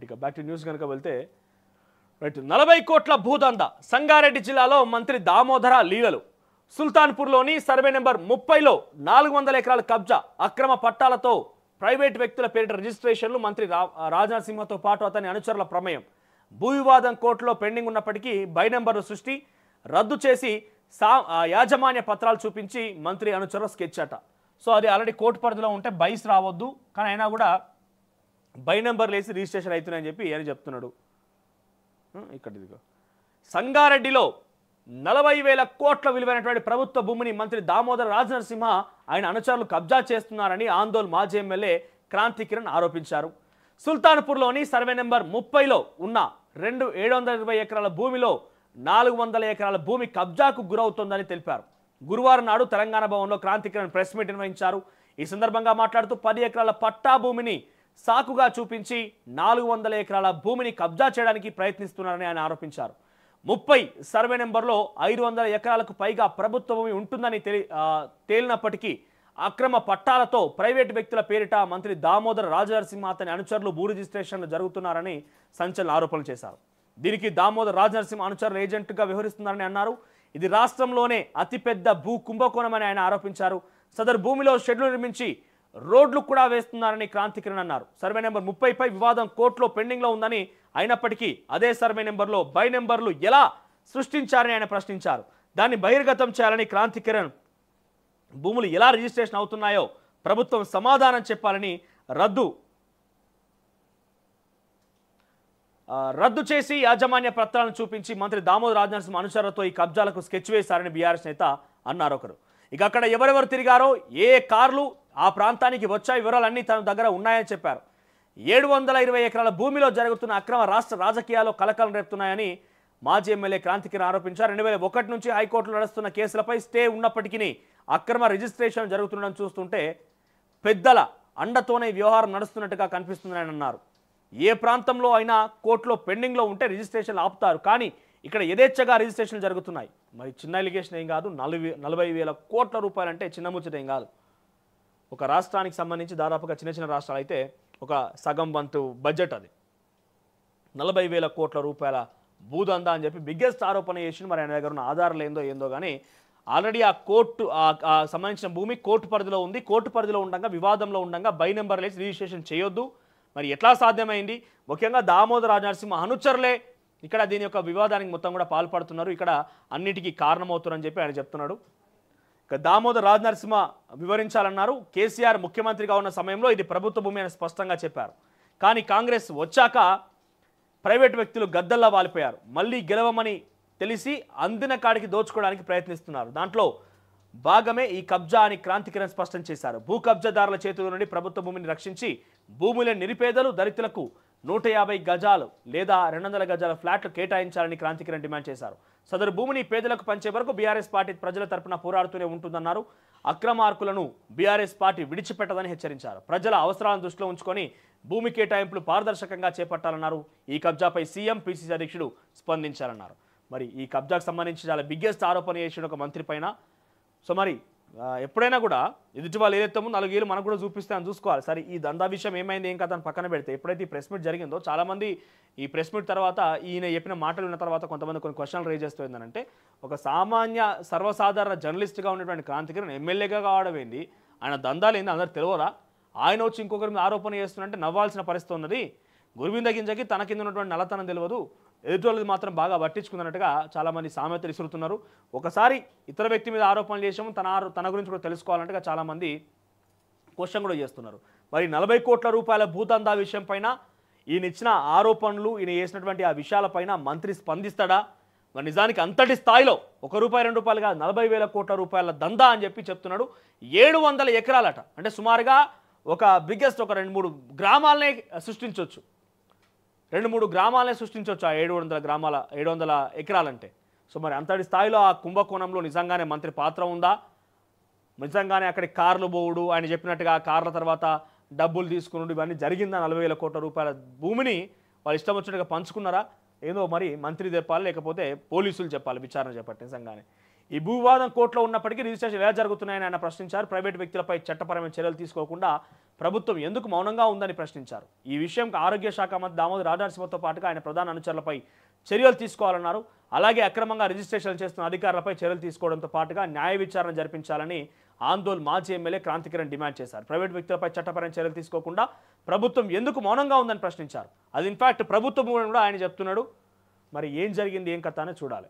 ఇక back to news కనుక వెళ్తే రైట్ 40 కోట్ల భూదందా సంగారెడ్డి జిల్లాలో మంత్రి దామోదర లీలలు. సుల్తాన్పూర్లోని సర్వే నెంబర్ 30లో 400 ఎకరాల కబ్జా, అక్రమ పట్టాలతో ప్రైవేట్ వ్యక్తుల పేరిట రిజిస్ట్రేషన్లు. మంత్రి రాజ్నాథ్ సింహతో పాటు అతని అనుచరుల ప్రమేయం. భూ వివాదం కోర్టులో పెండింగ్ ఉన్నప్పటికీ బై నెంబర్ను సృష్టి రద్దు చేసి యాజమాన్య పత్రాలు చూపించి మంత్రి అనుచరుల స్కెచ్ అట. సో అది ఆల్రెడీ కోర్టు పరిధిలో ఉంటే బైస్ రావద్దు, కానీ అయినా కూడా బై నెంబర్లు వేసి రిజిస్ట్రేషన్ అవుతున్నాయని చెప్పి అని చెప్తున్నాడు. ఇక్కడ ఇదిగో సంగారెడ్డిలో 40,000 కోట్ల విలువైనటువంటి ప్రభుత్వ భూమిని మంత్రి దామోదర రాజనరసింహ ఆయన అనుచరులు కబ్జా చేస్తున్నారని ఆందోళన మాజీ ఎమ్మెల్యే క్రాంతి కిరణ్ ఆరోపించారు. సుల్తాన్పూర్లోని సర్వే నెంబర్ 30లో ఉన్న 720 ఎకరాల భూమిలో 400 ఎకరాల భూమి కబ్జాకు గురవుతోందని తెలిపారు. గురువారం నాడు తెలంగాణ భవన్లో క్రాంతి కిరణ్ ప్రెస్ మీట్ నిర్వహించారు. ఈ సందర్భంగా మాట్లాడుతూ 10 ఎకరాల పట్టా భూమిని సాకుగా చూపించి 400 ఎకరాల భూమిని కబ్జా చేయడానికి ప్రయత్నిస్తున్నారని ఆయన ఆరోపించారు. 30 సర్వే నెంబర్లో 500 ఎకరాలకు పైగా ప్రభుత్వ భూమి ఉంటుందని తేలినప్పటికీ అక్రమ పట్టాలతో ప్రైవేటు వ్యక్తుల పేరిట మంత్రి దామోదర రాజనరసింహ అతని అనుచరులు భూ రిజిస్ట్రేషన్లు జరుగుతున్నారని సంచలన ఆరోపణలు చేశారు. దీనికి దామోదర రాజనరసింహ అనుచరులు ఏజెంట్గా వ్యవహరిస్తున్నారని అన్నారు. ఇది రాష్ట్రంలోనే అతిపెద్ద భూ కుంభకోణమని ఆయన ఆరోపించారు. సదరు భూమిలో షెడ్లు నిర్మించి రోడ్లు కూడా వేస్తున్నారని క్రాంతి కిరణ్ అన్నారు. సర్వే నెంబర్ 30పై వివాదం కోర్టులో పెండింగ్లో ఉందని అయినప్పటికీ అదే సర్వే నెంబర్లో బై నెంబర్లు ఎలా సృష్టించారని ఆయన ప్రశ్నించారు. దాన్ని బహిర్గతం చేయాలని క్రాంతి కిరణ్ భూములు ఎలా రిజిస్ట్రేషన్ అవుతున్నాయో ప్రభుత్వం సమాధానం చెప్పాలని రద్దు చేసి యాజమాన్య పత్రాలను చూపించి మంత్రి దామోదర రాజనరసింహ అనుచరులతో ఈ కబ్జాలకు స్కెచ్ వేశారని బీఆర్ఎస్ నేత అన్నారు. ఒకరు ఇక అక్కడ ఎవరెవరు తిరిగారో ఏ కార్లు ఆ ప్రాంతానికి వచ్చాయి వివరాలన్నీ తన దగ్గర ఉన్నాయని చెప్పారు. 720 ఎకరాల భూమిలో జరుగుతున్న అక్రమ రాష్ట్ర రాజకీయాల్లో కలకలం రేపుతున్నాయని మాజీ ఎమ్మెల్యే క్రాంతి కిరణ్ ఆరోపించారు. 2001 నుంచి హైకోర్టులో నడుస్తున్న కేసులపై స్టే ఉన్నప్పటికీ అక్రమ రిజిస్ట్రేషన్ జరుగుతుండడం చూస్తుంటే పెద్దల అండతోనే వ్యవహారం నడుస్తున్నట్టుగా కనిపిస్తుందని అన్నారు. ఏ ప్రాంతంలో అయినా కోర్టులో పెండింగ్లో ఉంటే రిజిస్ట్రేషన్లు ఆపుతారు, కానీ ఇక్కడ యథేచ్ఛగా రిజిస్ట్రేషన్లు జరుగుతున్నాయి. మరి చిన్న ఎలిగేషన్ ఏం కాదు, 40,000 కోట్ల రూపాయలు అంటే చిన్న ముచ్చట ఏం కాదు. ఒక రాష్ట్రానికి సంబంధించి దాదాపుగా చిన్న చిన్న రాష్ట్రాలు అయితే ఒక సగం వంతు బడ్జెట్ అది. 40,000 కోట్ల రూపాయల భూదందా అని చెప్పి బిగ్గెస్ట్ ఆరోపణ చేసి మరి ఆయన దగ్గర ఉన్న ఆధారాలు ఏందో కానీ ఆల్రెడీ ఆ కోర్టు సంబంధించిన భూమి కోర్టు పరిధిలో ఉంది. కోర్టు పరిధిలో ఉండగా వివాదంలో ఉండగా బై నెంబర్ వేసి రిజిస్ట్రేషన్ చేయొద్దు. మరి ఎట్లా సాధ్యమైంది? ముఖ్యంగా దామోదర రాజనరసింహ అనుచరులే ఇక్కడ దీని యొక్క వివాదానికి మొత్తం కూడా పాల్పడుతున్నారు, ఇక్కడ అన్నిటికీ కారణమవుతున్నారని చెప్పి ఆయన చెప్తున్నాడు. ఇక దామోదర రాజనరసింహ వివరించాలన్నారు. కేసీఆర్ ముఖ్యమంత్రిగా ఉన్న సమయంలో ఇది ప్రభుత్వ భూమి అని స్పష్టంగా చెప్పారు. కానీ కాంగ్రెస్ వచ్చాక ప్రైవేట్ వ్యక్తులు గద్దల్లా వాలిపోయారు. మళ్ళీ గెలవమని తెలిసి అందిన కాడికి దోచుకోవడానికి ప్రయత్నిస్తున్నారు. దాంట్లో భాగమే ఈ కబ్జా అని క్రాంతి కిరణ్ స్పష్టం చేశారు. భూ కబ్జాదారుల చేతుల నుండి ప్రభుత్వ భూమిని రక్షించి భూముల నిరుపేదలు దళితులకు 150 గజాలు లేదా 200 గజాల ఫ్లాట్లు కేటాయించాలని క్రాంతి కిరణ్ డిమాండ్ చేశారు. సదరు భూమిని పేదలకు పంచే వరకు బీఆర్ఎస్ పార్టీ ప్రజల తరపున పోరాడుతూనే ఉంటుందన్నారు. అక్రమార్కులను బీఆర్ఎస్ పార్టీ విడిచిపెట్టదని హెచ్చరించారు. ప్రజల అవసరాలను దృష్టిలో ఉంచుకొని భూమి కేటాయింపులు పారదర్శకంగా చేపట్టాలన్నారు. ఈ కబ్జాపై సీఎం పీసీసీ అధ్యక్షుడు స్పందించాలన్నారు. మరి ఈ కబ్జాకు సంబంధించి చాలా బిగ్గెస్ట్ ఆరోపణ చేసిన ఒక మంత్రి పైన సో మరి ఎప్పుడైనా కూడా ఎదుటి వాళ్ళు ఏదైతే ముందు 4 ఏళ్ళు మనకు కూడా చూపిస్తే అని చూసుకోవాలి. సరే ఈ దందా విషయం ఏమైంది ఏం కదా అని పక్కన పెడితే ఎప్పుడైతే ఈ ప్రెస్ మీట్ జరిగిందో చాలామంది ఈ ప్రెస్ మీట్ తర్వాత ఈయన చెప్పిన మాటలు విన్న తర్వాత కొంతమంది కొన్ని క్వశ్చన్లు రేజ్ చేస్తూ ఏంటంటే ఒక సామాన్య సర్వసాధారణ జర్నలిస్ట్గా ఉన్నటువంటి క్రాంతి కిరణ్ ఎమ్మెల్యేగా కావడం ఏంది, ఆయన దందాలు ఏంది అందరు తెలియరా? ఆయన వచ్చి ఇంకొకరి మీద ఆరోపణ చేస్తున్నట్టే నవ్వాల్సిన పరిస్థితి ఉన్నది. గురువింద గింజకి తన కింద ఉన్నటువంటి నల్లతనం తెలియదు, ఎదుటి మాత్రం బాగా పట్టించుకున్నట్టుగా చాలామంది సామెతలు ఇసురుతున్నారు. ఒకసారి ఇతర వ్యక్తి మీద ఆరోపణలు చేసాము తన గురించి కూడా తెలుసుకోవాలంటే చాలామంది క్వశ్చన్ కూడా చేస్తున్నారు. మరి 40 కోట్ల రూపాయల భూదందా విషయం పైన ఈయన ఇచ్చిన ఆరోపణలు ఈయన చేసినటువంటి ఆ విషయాలపైన మంత్రి స్పందిస్తాడా? మరి నిజానికి అంతటి స్థాయిలో ₹1 2 కాదు 40,000 కోట్ల రూపాయల దందా అని చెప్పి చెప్తున్నాడు. 700 ఎకరాలట, అంటే సుమారుగా ఒక బిగ్గెస్ట్ ఒక 2-3 గ్రామాలనే సృష్టించవచ్చు. 2-3 గ్రామాలనే సృష్టించవచ్చు ఆ 700 ఎకరాలంటే. సో మరి అంతటి స్థాయిలో ఆ కుంభకోణంలో నిజంగానే మంత్రి పాత్ర ఉందా? నిజంగానే అక్కడికి కార్లు పోవుడు, ఆయన చెప్పినట్టుగా కార్ల తర్వాత డబ్బులు తీసుకుని ఇవన్నీ జరిగిందా? 40,000 కోట్ల రూపాయల భూమిని వాళ్ళు ఇష్టం వచ్చినట్టుగా పంచుకున్నారా? ఏదో మరి మంత్రి చెప్పాలి, లేకపోతే పోలీసులు చెప్పాలి విచారణ చేపట్టి. నిజంగానే ఈ భూవాదం కోర్టులో ఉన్నప్పటికీ రిజిస్ట్రేషన్ ఎలా జరుగుతున్నాయని ఆయన ప్రశ్నించారు. ప్రైవేట్ వ్యక్తులపై చట్టపరమైన చర్యలు తీసుకోకుండా ప్రభుత్వం ఎందుకు మౌనంగా ఉందని ప్రశ్నించారు. ఈ విషయం ఆరోగ్య శాఖ మంత్రి దామోదర్ రాజనరసింహతో పాటుగా ఆయన ప్రధాన అనుచరులపై చర్యలు తీసుకోవాలన్నారు. అలాగే అక్రమంగా రిజిస్ట్రేషన్ చేస్తున్న అధికారులపై చర్యలు తీసుకోవడంతో పాటుగా న్యాయ విచారణ జరిపించాలని ఆందోళ్ మాజీ ఎమ్మెల్యే క్రాంతికిరణ్ డిమాండ్ చేశారు. ప్రైవేట్ వ్యక్తులపై చట్టపరమైన చర్యలు తీసుకోకుండా ప్రభుత్వం ఎందుకు మౌనంగా ఉందని ప్రశ్నించారు. అది ఇన్ఫాక్ట్ ప్రభుత్వం కూడా ఆయన చెప్తున్నాడు. మరి ఏం జరిగింది, ఏం కథ అని చూడాలి.